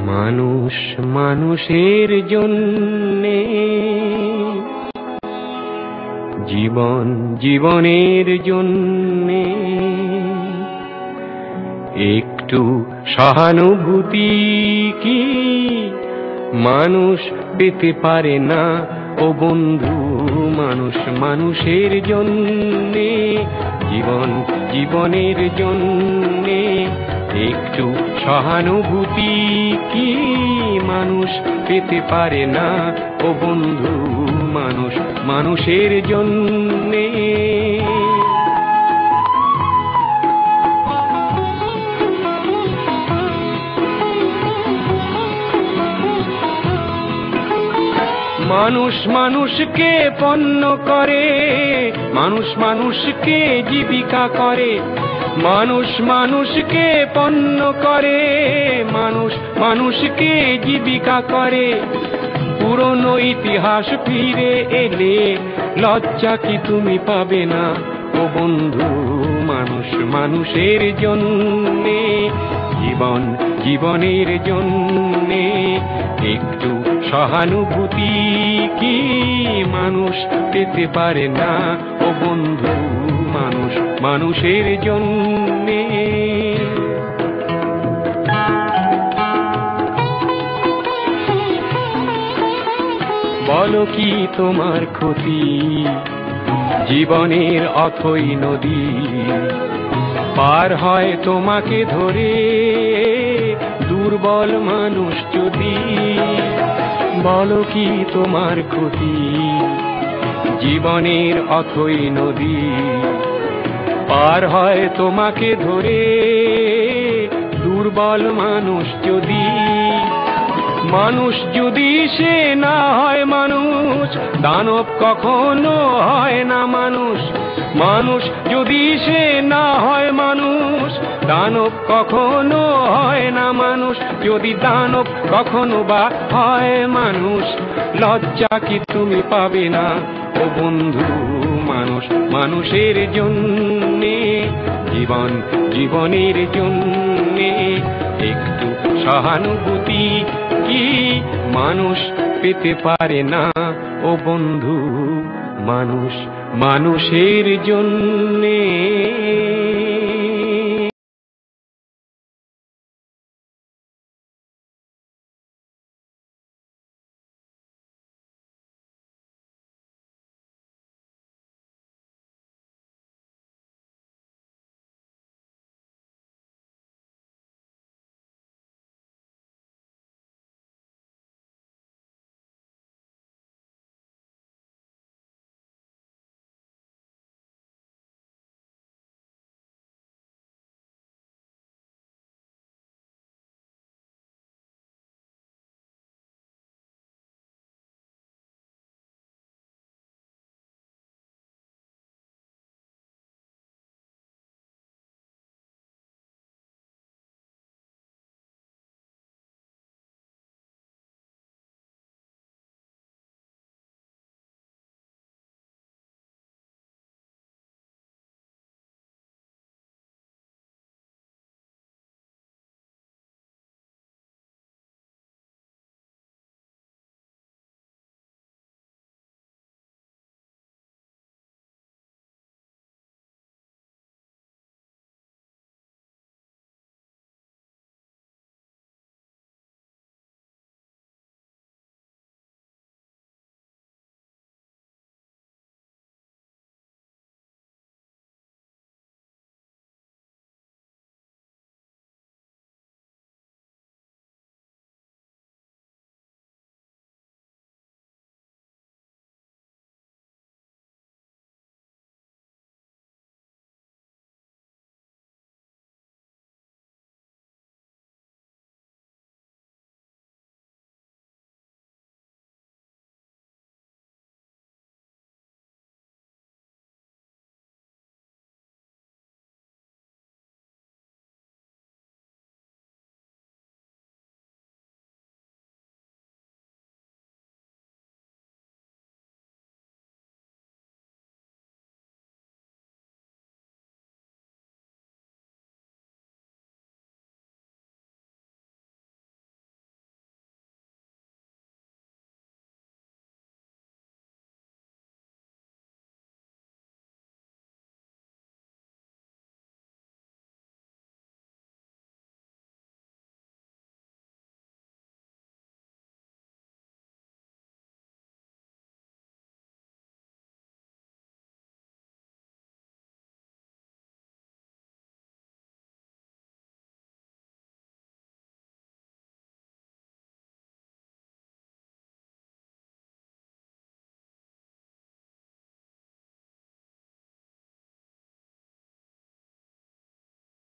মানুষ মানুষের জন্যে, জীবন জীবনের জন্যে একটু সহানুভূতি কি মানুষ পেতে পারে না ও বন্ধু? মানুষ মানুষের জন্যে, জীবন জীবনের জন্যে একটু সহানুভূতি কি মানুষ পেতে পারে না ও বন্ধু? মানুষ মানুষের জন্যে। মানুষ মানুষকে পণ্য করে, মানুষ মানুষকে জীবিকা করে, মানুষ মানুষকে পণ্য করে, মানুষ মানুষকে জীবিকা করে। পুরনো ইতিহাস ফিরে এলে লজ্জা কি তুমি পাবে না ও বন্ধু? মানুষ মানুষের জন্যে, জীবন জীবনের জন্যে একটু সহানুভূতি কি মানুষ পেতে পারে না ও বন্ধু? মানুষ মানুষের জন্যে। বলো কি তোমার ক্ষতি জীবনের অথই নদী পার হয় তোমাকে ধরে দুর্বল মানুষ যদি? বলো কি তোমার ক্ষতি জীবনের অথই নদী পার হয় তোমাকে ধরে দুর্বল মানুষ যদি? মানুষ যদি সে না হয় মানুষ, দানব কখনো হয় না মানুষ। মানুষ যদি সে না হয় মানুষ, দানব কখনো হয় না মানুষ। যদি দানব কখনো বা হয় মানুষ, লজ্জা কি তুমি পাবে না ও বন্ধু? মানুষ মানুষের জন্যে, জীবন জীবনের জন্যে একটু সহানুভূতি কি মানুষ পেতে পারে না ও বন্ধু? মানুষ মানুষের জন্যে।